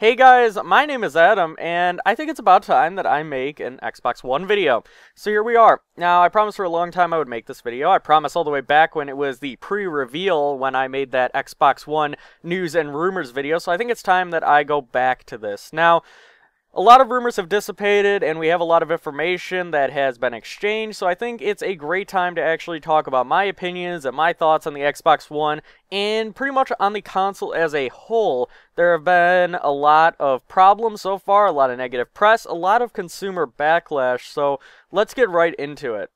Hey guys, my name is Adam, and I think it's about time that I make an Xbox One video. So here we are. Now, I promised for a long time I would make this video. I promised all the way back when it was the pre-reveal when I made that Xbox One news and rumors video, so I think it's time that I go back to this. Now, a lot of rumors have dissipated, and we have a lot of information that has been exchanged, so I think it's a great time to actually talk about my opinions and my thoughts on the Xbox One, and pretty much on the console as a whole. There have been a lot of problems so far, a lot of negative press, a lot of consumer backlash, so let's get right into it.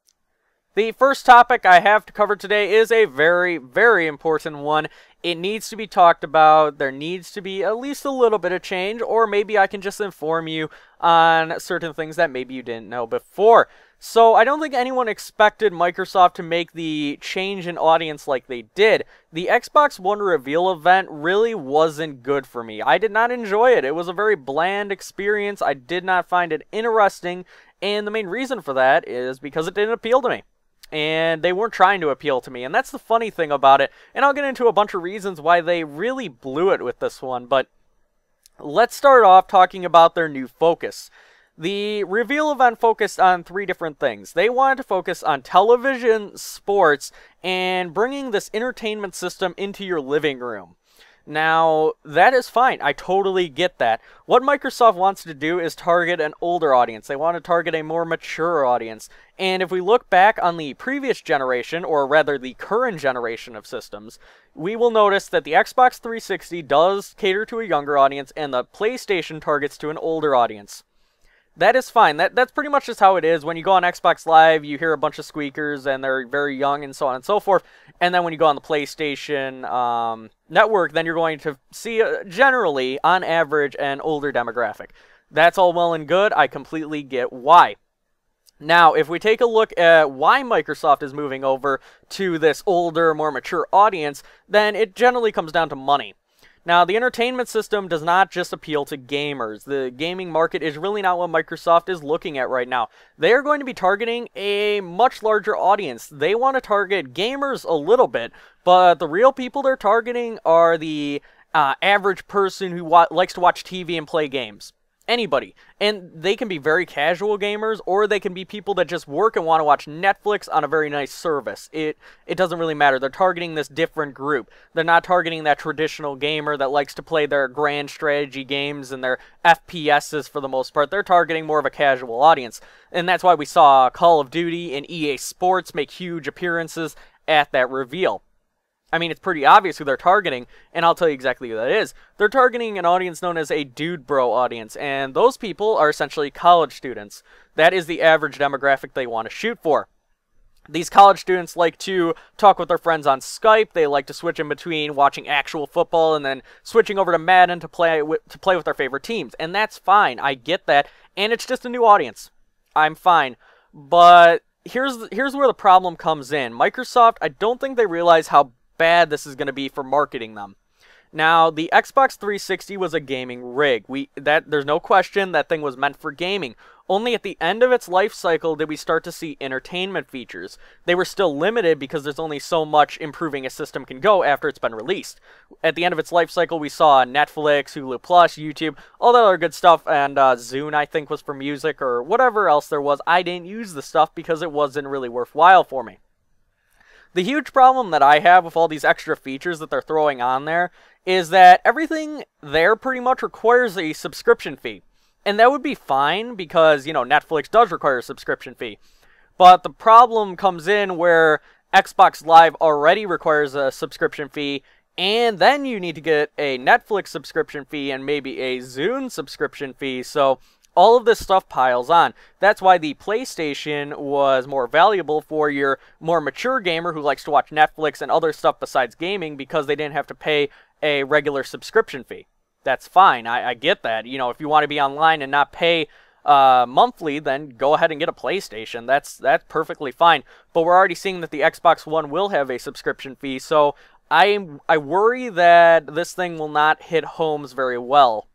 The first topic I have to cover today is a very, very important one. It needs to be talked about. There needs to be at least a little bit of change, or maybe I can just inform you on certain things that maybe you didn't know before. So I don't think anyone expected Microsoft to make the change in audience like they did. The Xbox One reveal event really wasn't good for me. I did not enjoy it. It was a very bland experience. I did not find it interesting, and the main reason for that is because it didn't appeal to me. And they weren't trying to appeal to me, and that's the funny thing about it. And I'll get into a bunch of reasons why they really blew it with this one, but let's start off talking about their new focus. The reveal event focused on three different things. They wanted to focus on television, sports, and bringing this entertainment system into your living room. Now, that is fine. I totally get that. What Microsoft wants to do is target an older audience. They want to target a more mature audience. And if we look back on the previous generation, or rather the current generation of systems, we will notice that the Xbox 360 does cater to a younger audience, and the PlayStation targets to an older audience. That is fine. That's pretty much just how it is. When you go on Xbox Live, you hear a bunch of squeakers, and they're very young, and so on and so forth. And then when you go on the PlayStation Network, then you're going to see, generally, on average, an older demographic. That's all well and good. I completely get why. Now, if we take a look at why Microsoft is moving over to this older, more mature audience, then it generally comes down to money. Now, the entertainment system does not just appeal to gamers. The gaming market is really not what Microsoft is looking at right now. They are going to be targeting a much larger audience. They want to target gamers a little bit, but the real people they're targeting are the average person who likes to watch TV and play games. Anybody. And they can be very casual gamers, or they can be people that just work and want to watch Netflix on a very nice service. It doesn't really matter. They're targeting this different group. They're not targeting that traditional gamer that likes to play their grand strategy games and their FPSs for the most part. They're targeting more of a casual audience. And that's why we saw Call of Duty and EA Sports make huge appearances at that reveal. I mean, it's pretty obvious who they're targeting, and I'll tell you exactly who that is. They're targeting an audience known as a dude bro audience, and those people are essentially college students. That is the average demographic they want to shoot for. These college students like to talk with their friends on Skype. They like to switch in between watching actual football and then switching over to Madden to play with their favorite teams, and that's fine. I get that, and it's just a new audience. I'm fine, but here's where the problem comes in. Microsoft, I don't think they realize how bad this is going to be for marketing them. Now, the Xbox 360 was a gaming rig. There's no question that thing was meant for gaming. Only at the end of its life cycle did we start to see entertainment features. They were still limited because there's only so much improving a system can go after it's been released. At the end of its life cycle, we saw Netflix, Hulu Plus, YouTube, all that other good stuff, and Zune, I think, was for music, or whatever else there was. I didn't use the stuff because it wasn't really worthwhile for me. The huge problem that I have with all these extra features that they're throwing on there is that everything there pretty much requires a subscription fee. And that would be fine because, you know, Netflix does require a subscription fee. But the problem comes in where Xbox Live already requires a subscription fee, and then you need to get a Netflix subscription fee and maybe a Zune subscription fee, so all of this stuff piles on. That's why the PlayStation was more valuable for your more mature gamer who likes to watch Netflix and other stuff besides gaming, because they didn't have to pay a regular subscription fee. That's fine. I get that. You know, if you want to be online and not pay monthly, then go ahead and get a PlayStation. That's perfectly fine. But we're already seeing that the Xbox One will have a subscription fee, so I worry that this thing will not hit homes very well.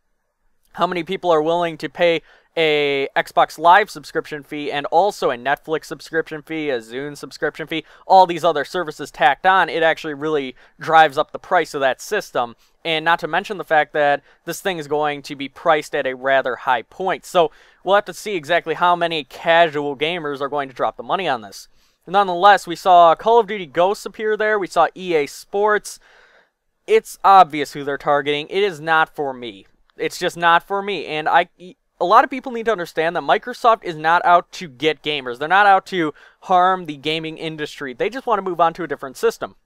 How many people are willing to pay a Xbox Live subscription fee and also a Netflix subscription fee, a Zune subscription fee, all these other services tacked on? It actually really drives up the price of that system. And not to mention the fact that this thing is going to be priced at a rather high point. So we'll have to see exactly how many casual gamers are going to drop the money on this. Nonetheless, we saw Call of Duty Ghosts appear there. We saw EA Sports. It's obvious who they're targeting. It is not for me. It's just not for me. And a lot of people need to understand that Microsoft is not out to get gamers. They're not out to harm the gaming industry. They just want to move on to a different system.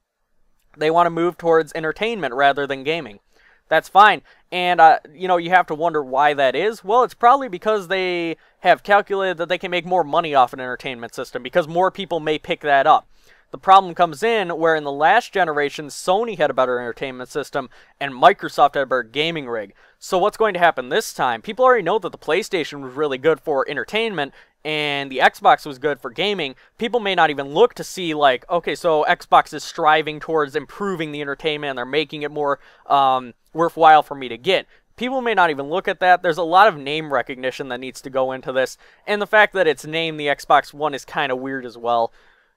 They want to move towards entertainment rather than gaming. That's fine. And, you know, you have to wonder why that is. Well, it's probably because they have calculated that they can make more money off an entertainment system because more people may pick that up. The problem comes in where in the last generation, Sony had a better entertainment system and Microsoft had a better gaming rig. So what's going to happen this time? People already know that the PlayStation was really good for entertainment and the Xbox was good for gaming. People may not even look to see, like, okay, so Xbox is striving towards improving the entertainment and they're making it more worthwhile for me to get. People may not even look at that. There's a lot of name recognition that needs to go into this. And the fact that it's named the Xbox One is kind of weird as well.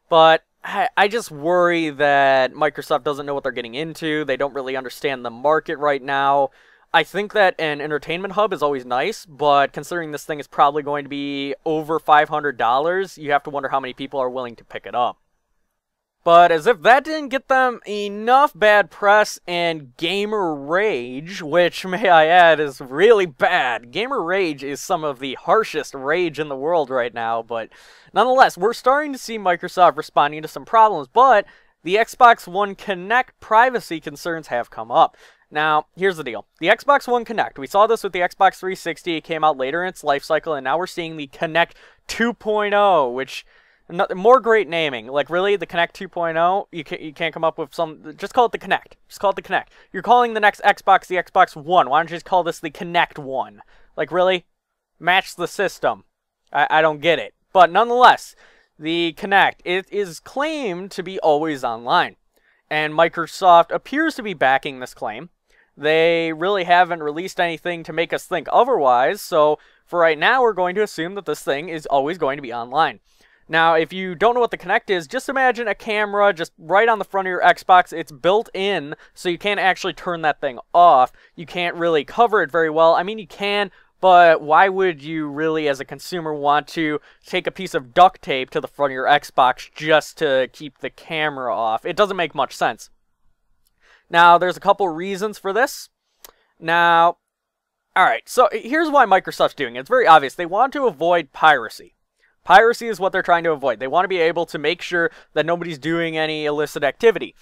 But I just worry that Microsoft doesn't know what they're getting into. They don't really understand the market right now. I think that an entertainment hub is always nice, but considering this thing is probably going to be over $500, you have to wonder how many people are willing to pick it up. But as if that didn't get them enough bad press and gamer rage, which, may I add, is really bad. Gamer rage is some of the harshest rage in the world right now, but nonetheless, we're starting to see Microsoft responding to some problems, but the Xbox One Kinect privacy concerns have come up. Now, here's the deal. The Xbox One Kinect, we saw this with the Xbox 360, it came out later in its life cycle, and now we're seeing the Kinect 2.0, which... more great naming. Like, really? The Kinect 2.0? You can't come up with some... Just call it the Kinect. Just call it the Kinect. You're calling the next Xbox the Xbox One. Why don't you just call this the Kinect One? Like, really? Match the system. I don't get it. But nonetheless, the Kinect, it is claimed to be always online. And Microsoft appears to be backing this claim. They really haven't released anything to make us think otherwise. So, for right now, we're going to assume that this thing is always going to be online. Now, if you don't know what the Kinect is, just imagine a camera just right on the front of your Xbox. It's built in, so you can't actually turn that thing off. You can't really cover it very well. I mean, you can, but why would you really, as a consumer, want to take a piece of duct tape to the front of your Xbox just to keep the camera off? It doesn't make much sense. Now, there's a couple reasons for this. Now, alright, so here's why Microsoft's doing it. It's very obvious. They want to avoid piracy. Piracy is what they're trying to avoid. They want to be able to make sure that nobody's doing any illicit activity.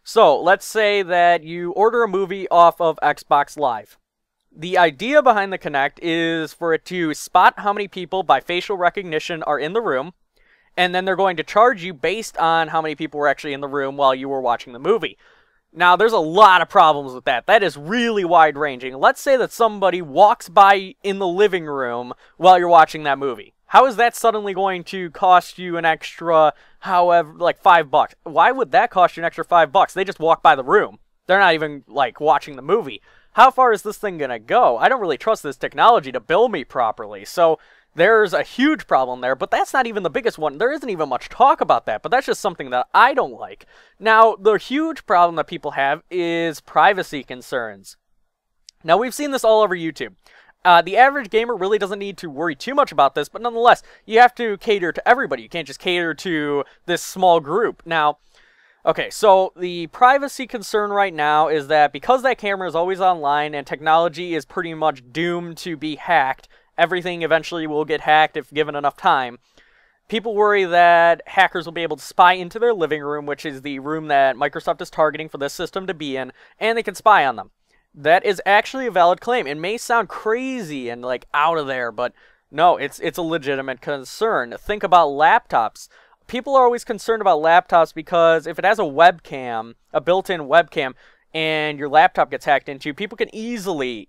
So, let's say that you order a movie off of Xbox Live. The idea behind the Kinect is for it to spot how many people by facial recognition are in the room, and then they're going to charge you based on how many people were actually in the room while you were watching the movie. Now, there's a lot of problems with that. That is really wide-ranging. Let's say that somebody walks by in the living room while you're watching that movie. How is that suddenly going to cost you an extra, however, like $5? Why would that cost you an extra $5? They just walk by the room. They're not even, like, watching the movie. How far is this thing gonna go? I don't really trust this technology to bill me properly. So, there's a huge problem there, but that's not even the biggest one. There isn't even much talk about that, but that's just something that I don't like. Now, the huge problem that people have is privacy concerns. Now, we've seen this all over YouTube. The average gamer really doesn't need to worry too much about this, but nonetheless, you have to cater to everybody. You can't just cater to this small group. Now, okay, so the privacy concern right now is that because that camera is always online and technology is pretty much doomed to be hacked, everything eventually will get hacked if given enough time. People worry that hackers will be able to spy into their living room, which is the room that Microsoft is targeting for this system to be in, and they can spy on them. That is actually a valid claim. It may sound crazy and like out of there, but no, it's a legitimate concern. Think about laptops. People are always concerned about laptops because if it has a webcam, a built-in webcam, and your laptop gets hacked into, people can easily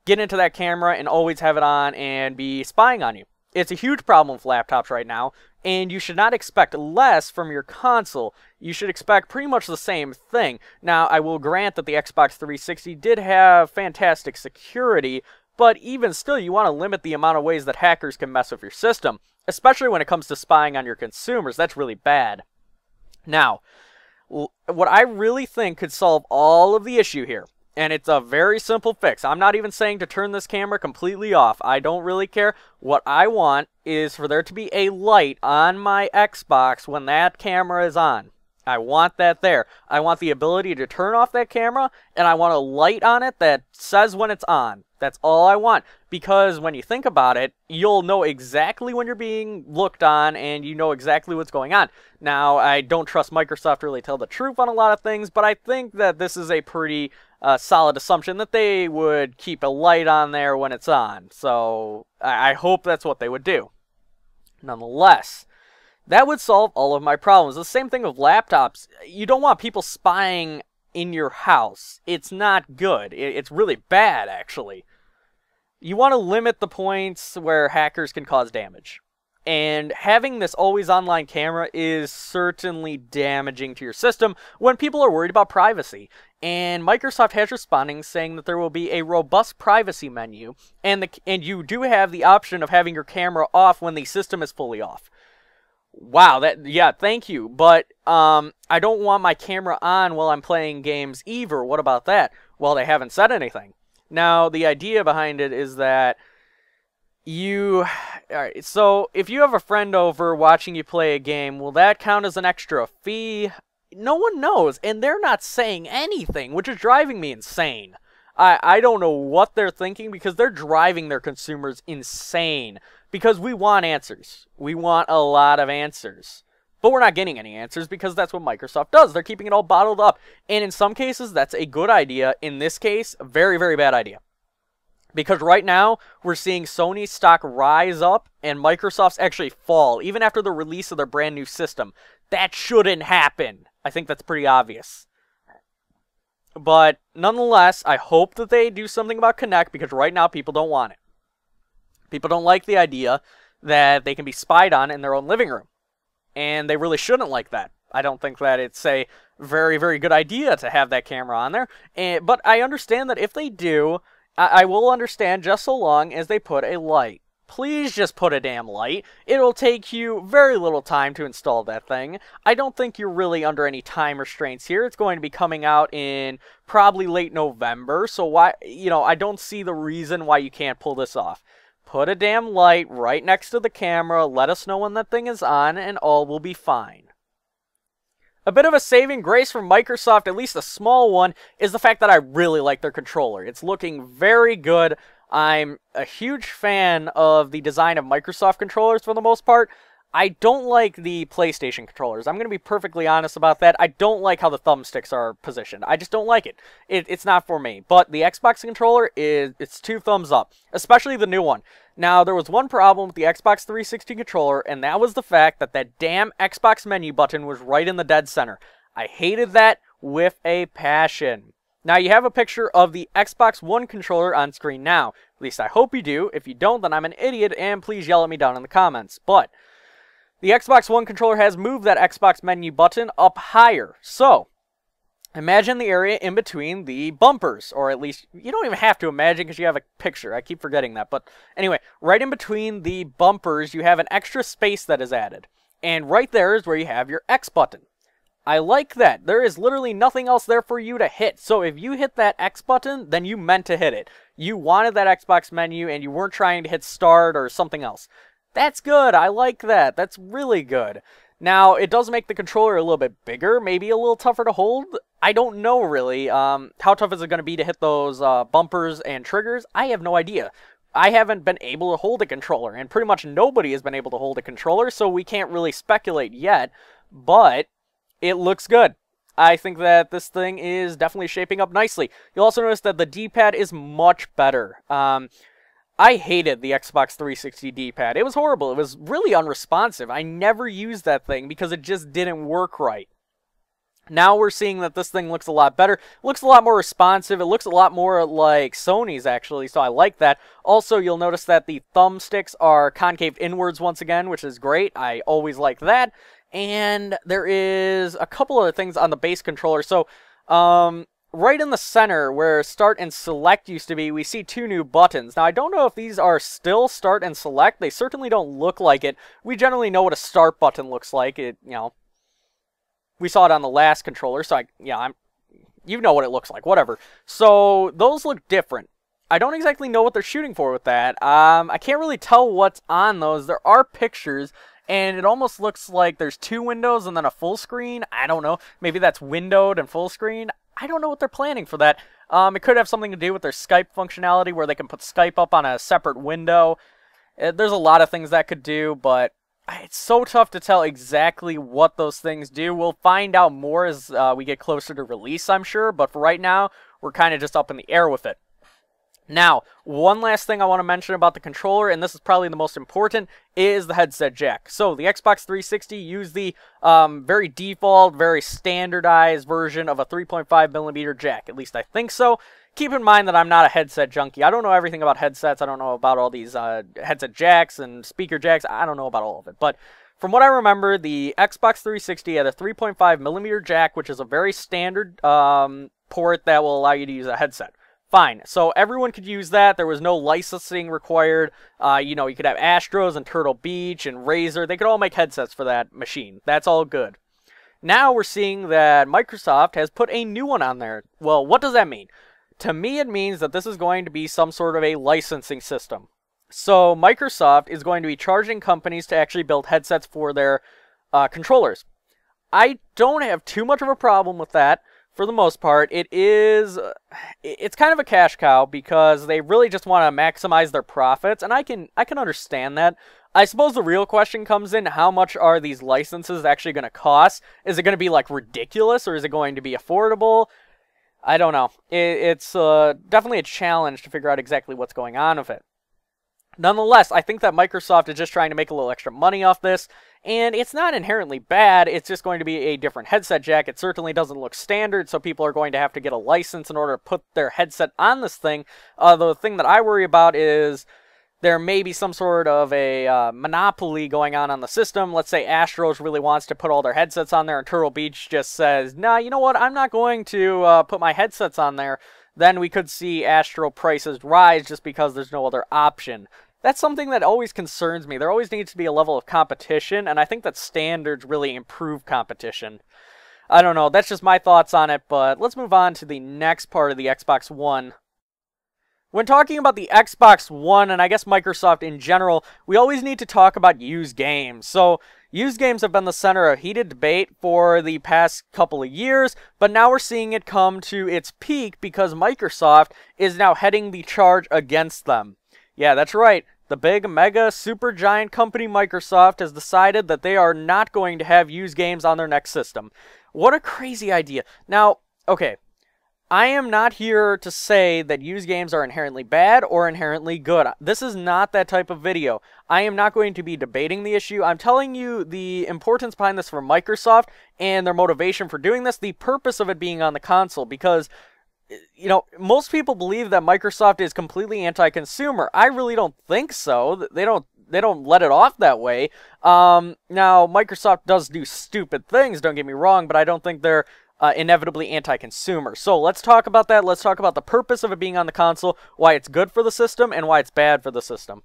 get into that camera and always have it on and be spying on you. It's a huge problem with laptops right now, and you should not expect less from your console. You should expect pretty much the same thing. Now, I will grant that the Xbox 360 did have fantastic security, but even still, you want to limit the amount of ways that hackers can mess with your system, especially when it comes to spying on your consumers. That's really bad. Now, What I really think could solve all of the issue here, and it's a very simple fix. I'm not even saying to turn this camera completely off. I don't really care. What I want is for there to be a light on my Xbox when that camera is on. I want that there. I want the ability to turn off that camera, and I want a light on it that says when it's on. That's all I want. Because when you think about it, you'll know exactly when you're being looked on, and you know exactly what's going on. Now, I don't trust Microsoft to really tell the truth on a lot of things, but I think that this is a pretty solid assumption that they would keep a light on there when it's on. So, I hope that's what they would do. Nonetheless, that would solve all of my problems. The same thing with laptops. You don't want people spying in your house. It's not good. It's really bad, actually. You want to limit the points where hackers can cause damage. And having this always online camera is certainly damaging to your system when people are worried about privacy. And Microsoft has responding saying that there will be a robust privacy menu, and you do have the option of having your camera off when the system is fully off. Wow, yeah, thank you. But I don't want my camera on while I'm playing games either. What about that? Well, they haven't said anything. Now, the idea behind it is that alright, so if you have a friend over watching you play a game, will that count as an extra fee? No one knows, and they're not saying anything, which is driving me insane. I don't know what they're thinking, because they're driving their consumers insane. Because we want answers. We want a lot of answers. But we're not getting any answers because that's what Microsoft does. They're keeping it all bottled up. And in some cases, that's a good idea. In this case, a very, very bad idea. Because right now, we're seeing Sony's stock rise up and Microsoft's actually fall, even after the release of their brand new system. That shouldn't happen. I think that's pretty obvious. But nonetheless, I hope that they do something about Kinect, because right now people don't want it. People don't like the idea that they can be spied on in their own living room. And they really shouldn't like that. I don't think that it's a very, very good idea to have that camera on there. But I understand that if they do, I will understand just so long as they put a light. Please just put a damn light. It'll take you very little time to install that thing. I don't think you're really under any time restraints here. It's going to be coming out in probably late November. So why, I don't see the reason why you can't pull this off. Put a damn light right next to the camera, let us know when that thing is on, and all will be fine. A bit of a saving grace from Microsoft, at least a small one, is the fact that I really like their controller. It's looking very good. I'm a huge fan of the design of Microsoft controllers for the most part. I don't like the PlayStation controllers. I'm going to be perfectly honest about that. I don't like how the thumbsticks are positioned. I just don't like it. It's not for me. But the Xbox controller, it's 2 thumbs up, especially the new one. Now, there was one problem with the Xbox 360 controller, and that was the fact that that damn Xbox menu button was right in the dead center. I hated that with a passion. Now, you have a picture of the Xbox One controller on screen now. At least I hope you do. If you don't, then I'm an idiot, and please yell at me down in the comments. But the Xbox One controller has moved that Xbox menu button up higher. So, imagine the area in between the bumpers, or at least, you don't even have to imagine because you have a picture. I keep forgetting that. But anyway, right in between the bumpers, you have an extra space that is added. And right there is where you have your X button. I like that. There is literally nothing else there for you to hit. So if you hit that X button, then you meant to hit it. You wanted that Xbox menu and you weren't trying to hit start or something else. That's good. I like that. That's really good. Now, it does make the controller a little bit bigger, maybe a little tougher to hold. I don't know, really. How tough is it going to be to hit those bumpers and triggers? I have no idea. I haven't been able to hold a controller, and pretty much nobody has been able to hold a controller, so we can't really speculate yet, but it looks good. I think that this thing is definitely shaping up nicely. You'll also notice that the D-pad is much better. I hated the Xbox 360 D-pad. It was horrible. It was really unresponsive. I never used that thing because it just didn't work right. Now we're seeing that this thing looks a lot better. It looks a lot more responsive. It looks a lot more like Sony's, actually, so I like that. Also, you'll notice that the thumbsticks are concave inwards once again, which is great. I always like that. And there is a couple other things on the base controller. So, right in the center where start and select used to be, we see 2 new buttons. Now, I don't know if these are still start and select. They certainly don't look like it. We generally know what a start button looks like. we saw it on the last controller, so you know what it looks like, whatever. So those look different. I don't exactly know what they're shooting for with that. I can't really tell what's on those. There are pictures, and it almost looks like there's 2 windows and then a full screen. I don't know. Maybe that's windowed and full screen. I don't know what they're planning for that. It could have something to do with their Skype functionality where they can put Skype up on a separate window. There's a lot of things that could do, but it's so tough to tell exactly what those things do. We'll find out more as we get closer to release, I'm sure, but for right now, we're kind of just up in the air with it. Now, one last thing I want to mention about the controller, and this is probably the most important, is the headset jack. So, the Xbox 360 used the very default, very standardized version of a 3.5mm jack. At least I think so. Keep in mind that I'm not a headset junkie. I don't know everything about headsets. I don't know about all these headset jacks and speaker jacks. I don't know about all of it. But from what I remember, the Xbox 360 had a 3.5mm jack, which is a very standard port that will allow you to use a headset. Fine. So everyone could use that. There was no licensing required. You know, you could have Astros and Turtle Beach and Razer. They could all make headsets for that machine. That's all good. Now we're seeing that Microsoft has put a new one on there. Well, what does that mean? To me, it means that this is going to be some sort of a licensing system. So Microsoft is going to be charging companies to actually build headsets for their controllers. I don't have too much of a problem with that. For the most part, it's kind of a cash cow because they really just want to maximize their profits, and I can understand that. I suppose the real question comes in, how much are these licenses actually going to cost? Is it going to be like ridiculous, or is it going to be affordable? I don't know. It's definitely a challenge to figure out exactly what's going on with it. Nonetheless, I think that Microsoft is just trying to make a little extra money off this, and it's not inherently bad. It's just going to be a different headset jack. It certainly doesn't look standard, so people are going to have to get a license in order to put their headset on this thing. The thing that I worry about is there may be some sort of a monopoly going on the system. Let's say Astros really wants to put all their headsets on there, and Turtle Beach just says, nah, you know what, I'm not going to put my headsets on there. Then we could see Astro prices rise just because there's no other option. That's something that always concerns me. There always needs to be a level of competition, and I think that standards really improve competition. I don't know, that's just my thoughts on it, but let's move on to the next part of the Xbox One. When talking about the Xbox One, and I guess Microsoft in general, we always need to talk about used games. So, used games have been the center of heated debate for the past couple of years, but now we're seeing it come to its peak because Microsoft is now heading the charge against them. Yeah, that's right. The big, mega, super giant company Microsoft has decided that they are not going to have used games on their next system. What a crazy idea. Now, okay, I am not here to say that used games are inherently bad or inherently good. This is not that type of video. I am not going to be debating the issue. I'm telling you the importance behind this for Microsoft and their motivation for doing this, the purpose of it being on the console, because you know, most people believe that Microsoft is completely anti-consumer. I really don't think so. They don't let it off that way. Now, Microsoft does do stupid things, don't get me wrong, but I don't think they're inevitably anti-consumer. So let's talk about that. Let's talk about the purpose of it being on the console, why it's good for the system, and why it's bad for the system.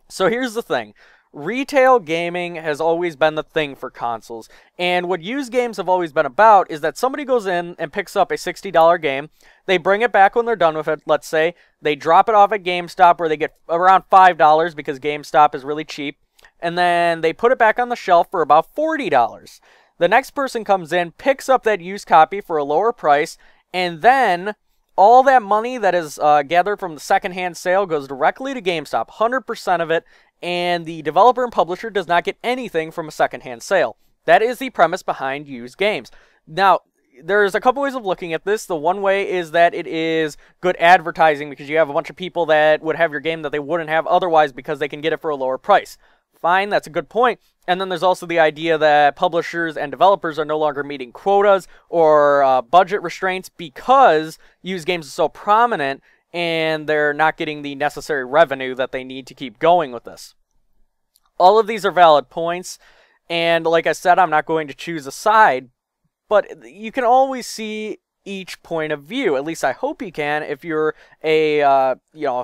So here's the thing. Retail gaming has always been the thing for consoles, and what used games have always been about is that somebody goes in and picks up a $60 game, they bring it back when they're done with it, let's say, they drop it off at GameStop where they get around $5 because GameStop is really cheap, and then they put it back on the shelf for about $40. The next person comes in, picks up that used copy for a lower price, and then all that money that is gathered from the secondhand sale goes directly to GameStop, 100% of it, and the developer and publisher does not get anything from a secondhand sale. That is the premise behind used games. Now, there's a couple ways of looking at this. The one way is that it is good advertising because you have a bunch of people that would have your game that they wouldn't have otherwise because they can get it for a lower price. Fine, that's a good point. And then there's also the idea that publishers and developers are no longer meeting quotas or budget restraints because used games are so prominent and they're not getting the necessary revenue that they need to keep going with this. All of these are valid points, and like I said, I'm not going to choose a side, but you can always see each point of view. At least I hope you can if you're a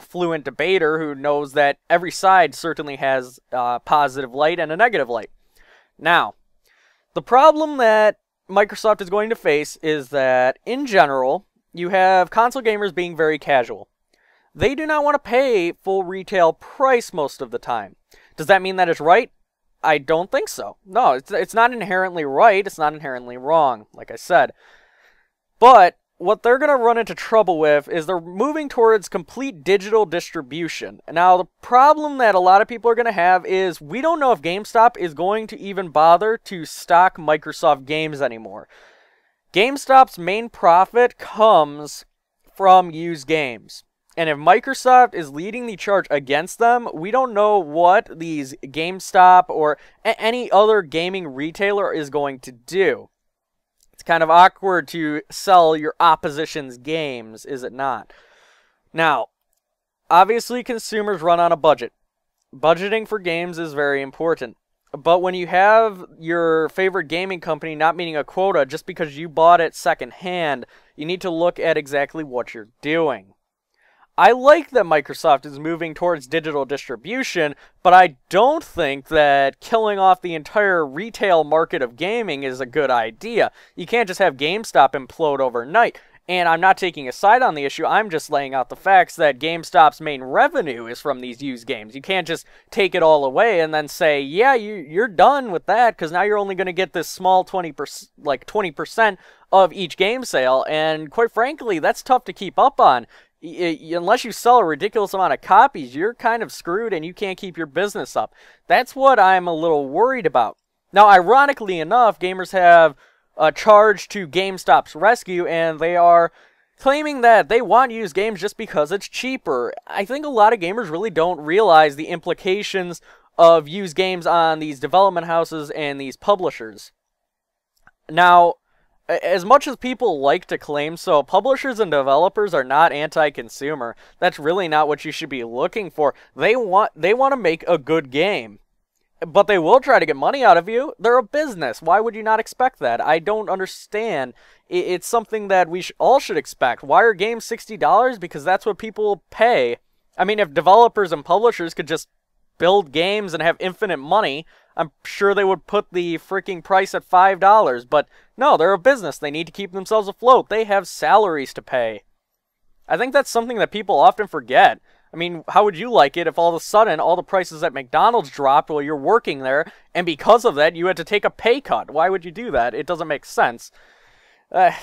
fluent debater who knows that every side certainly has a positive light and a negative light. Now, the problem that Microsoft is going to face is that, in general, you have console gamers being very casual. They do not want to pay full retail price most of the time. Does that mean that it's right? I don't think so. No, it's not inherently right. It's not inherently wrong, like I said. But what they're going to run into trouble with is they're moving towards complete digital distribution. Now, the problem that a lot of people are going to have is we don't know if GameStop is going to even bother to stock Microsoft games anymore. GameStop's main profit comes from used games. And if Microsoft is leading the charge against them, we don't know what these GameStop or any other gaming retailer is going to do. It's kind of awkward to sell your opposition's games, is it not? Now, obviously consumers run on a budget. Budgeting for games is very important. But when you have your favorite gaming company not meeting a quota just because you bought it secondhand, you need to look at exactly what you're doing. I like that Microsoft is moving towards digital distribution, but I don't think that killing off the entire retail market of gaming is a good idea. You can't just have GameStop implode overnight. And I'm not taking a side on the issue, I'm just laying out the facts that GameStop's main revenue is from these used games. You can't just take it all away and then say, yeah, you're done with that, because now you're only going to get this small 20%, like 20% of each game sale, and quite frankly, that's tough to keep up on. Unless you sell a ridiculous amount of copies, you're kind of screwed and you can't keep your business up. That's what I'm a little worried about. Now, ironically enough, gamers have charged to GameStop's rescue, and they are claiming that they want used games just because it's cheaper. I think a lot of gamers really don't realize the implications of used games on these development houses and these publishers. Now, as much as people like to claim so, publishers and developers are not anti-consumer. That's really not what you should be looking for. They want to make a good game. But they will try to get money out of you. They're a business. Why would you not expect that? I don't understand. It's something that we all should expect. Why are games $60? Because that's what people pay. I mean, if developers and publishers could just build games and have infinite money, I'm sure they would put the freaking price at $5. But no, they're a business. They need to keep themselves afloat. They have salaries to pay. I think that's something that people often forget. I mean, how would you like it if all of a sudden all the prices at McDonald's dropped while you're working there, and because of that you had to take a pay cut? Why would you do that? It doesn't make sense.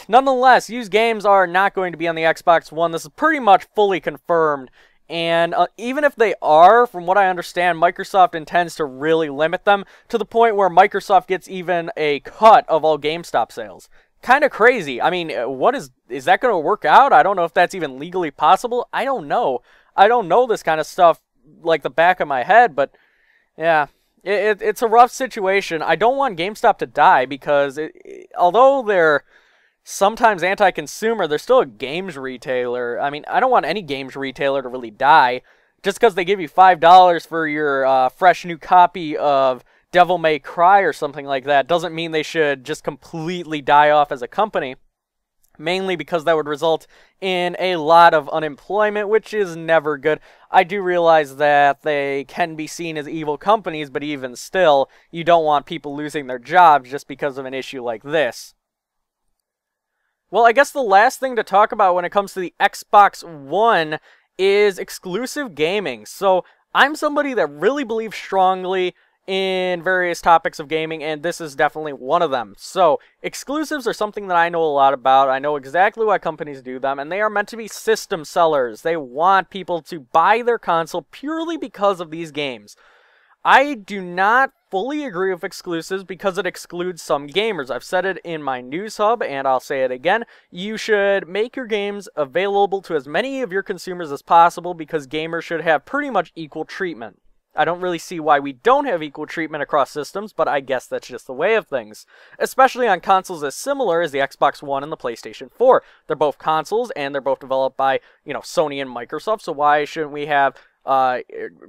Nonetheless, used games are not going to be on the Xbox One. This is pretty much fully confirmed. And even if they are, from what I understand, Microsoft intends to really limit them to the point where Microsoft gets even a cut of all GameStop sales. Kind of crazy. I mean, is that going to work out? I don't know if that's even legally possible. I don't know. I don't know this kind of stuff like the back of my head, but yeah, it's a rough situation. I don't want GameStop to die because although they're sometimes anti-consumer, they're still a games retailer. I mean, I don't want any games retailer to really die. Just because they give you $5 for your fresh new copy of Devil May Cry or something like that doesn't mean they should just completely die off as a company. Mainly because that would result in a lot of unemployment, which is never good. I do realize that they can be seen as evil companies, but even still, you don't want people losing their jobs just because of an issue like this. Well, I guess the last thing to talk about when it comes to the Xbox One is exclusive gaming. So, I'm somebody that really believes strongly in various topics of gaming, and this is definitely one of them. So, exclusives are something that I know a lot about. I know exactly why companies do them, and they are meant to be system sellers. They want people to buy their console purely because of these games. I do not fully agree with exclusives because it excludes some gamers. I've said it in my news hub, and I'll say it again. You should make your games available to as many of your consumers as possible because gamers should have pretty much equal treatment. I don't really see why we don't have equal treatment across systems, but I guess that's just the way of things. Especially on consoles as similar as the Xbox One and the PlayStation 4. They're both consoles, and they're both developed by, Sony and Microsoft, so why shouldn't we have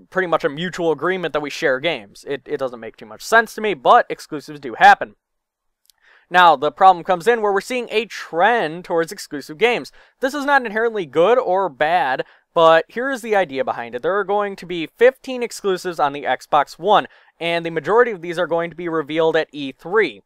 pretty much a mutual agreement that we share games? It doesn't make too much sense to me, but exclusives do happen. Now, the problem comes in where we're seeing a trend towards exclusive games. This is not inherently good or bad, but here is the idea behind it. There are going to be 15 exclusives on the Xbox One, and the majority of these are going to be revealed at E3.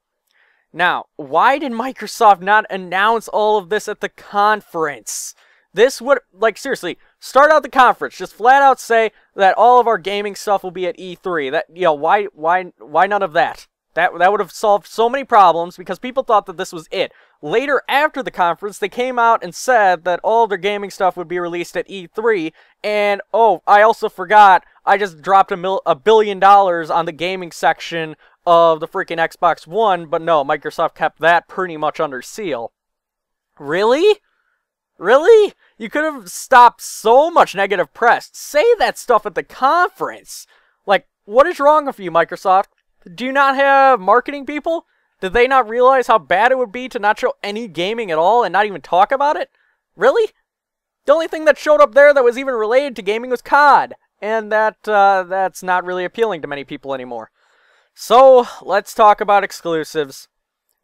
Now, why did Microsoft not announce all of this at the conference? This would, like, seriously, start out the conference. Just flat out say that all of our gaming stuff will be at E3. That, you know, why none of that? That would have solved so many problems because people thought that this was it. Later, after the conference, they came out and said that all of their gaming stuff would be released at E3. And, oh, I also forgot, I just dropped $1 billion on the gaming section of the freaking Xbox One. But no, Microsoft kept that pretty much under seal. Really? Really? You could have stopped so much negative press. Say that stuff at the conference. Like, what is wrong with you, Microsoft? Do you not have marketing people? Did they not realize how bad it would be to not show any gaming at all and not even talk about it? Really? The only thing that showed up there that was even related to gaming was COD. And that's not really appealing to many people anymore. So, let's talk about exclusives.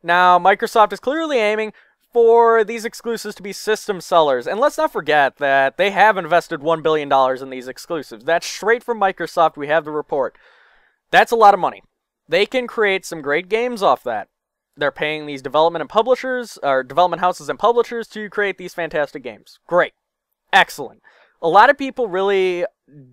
Now, Microsoft is clearly aiming for these exclusives to be system sellers. And let's not forget that they have invested $1 billion in these exclusives. That's straight from Microsoft. We have the report. That's a lot of money. They can create some great games off that. They're paying these development houses and publishers to create these fantastic games. Great. Excellent. A lot of people really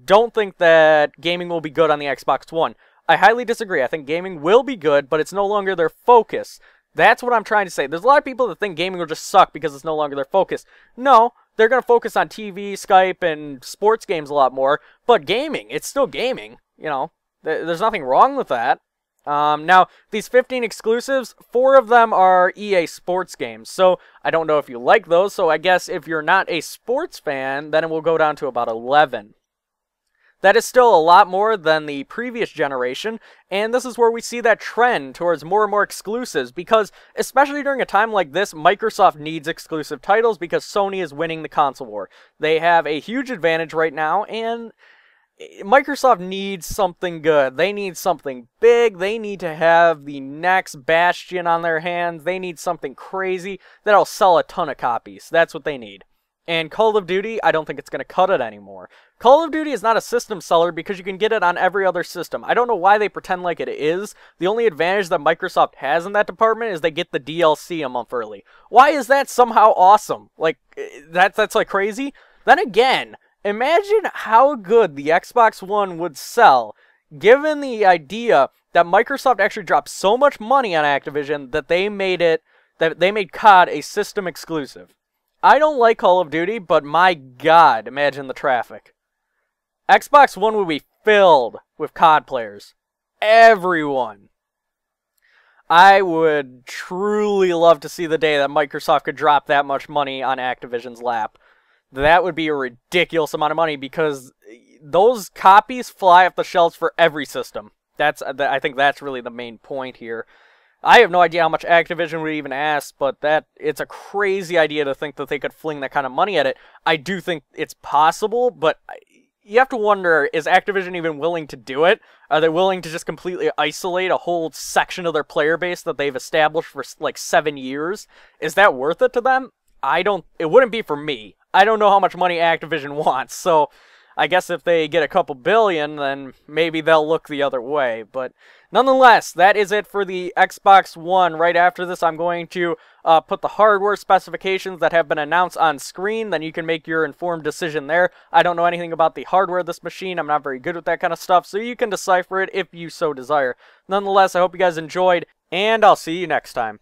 don't think that gaming will be good on the Xbox One. I highly disagree. I think gaming will be good, but it's no longer their focus. That's what I'm trying to say. There's a lot of people that think gaming will just suck because it's no longer their focus. No, they're going to focus on TV, Skype, and sports games a lot more, but gaming, it's still gaming. You know, there's nothing wrong with that. Now, these 15 exclusives, 4 of them are EA Sports games, so I don't know if you like those, so I guess if you're not a sports fan, then it will go down to about 11. That is still a lot more than the previous generation, and this is where we see that trend towards more and more exclusives, because especially during a time like this, Microsoft needs exclusive titles because Sony is winning the console war. They have a huge advantage right now, and Microsoft needs something good. They need something big. They need to have the next Bastion on their hands. They need something crazy that'll sell a ton of copies. That's what they need. And Call of Duty, I don't think it's going to cut it anymore. Call of Duty is not a system seller because you can get it on every other system. I don't know why they pretend like it is. The only advantage that Microsoft has in that department is they get the DLC a month early. Why is that somehow awesome? Like, that's like crazy? Then again, imagine how good the Xbox One would sell, given the idea that Microsoft actually dropped so much money on Activision that they made COD a system exclusive. I don't like Call of Duty, but my God, imagine the traffic. Xbox One would be filled with COD players. Everyone. I would truly love to see the day that Microsoft could drop that much money on Activision's lap. That would be a ridiculous amount of money because those copies fly off the shelves for every system. I think that's really the main point here. I have no idea how much Activision would even ask, but it's a crazy idea to think that they could fling that kind of money at it. I do think it's possible, but you have to wonder, is Activision even willing to do it? Are they willing to just completely isolate a whole section of their player base that they've established for like 7 years? Is that worth it to them? It wouldn't be for me. I don't know how much money Activision wants, so I guess if they get a couple billion, then maybe they'll look the other way. But nonetheless, that is it for the Xbox One. Right after this, I'm going to put the hardware specifications that have been announced on screen. Then you can make your informed decision there. I don't know anything about the hardware of this machine. I'm not very good with that kind of stuff, so you can decipher it if you so desire. Nonetheless, I hope you guys enjoyed, and I'll see you next time.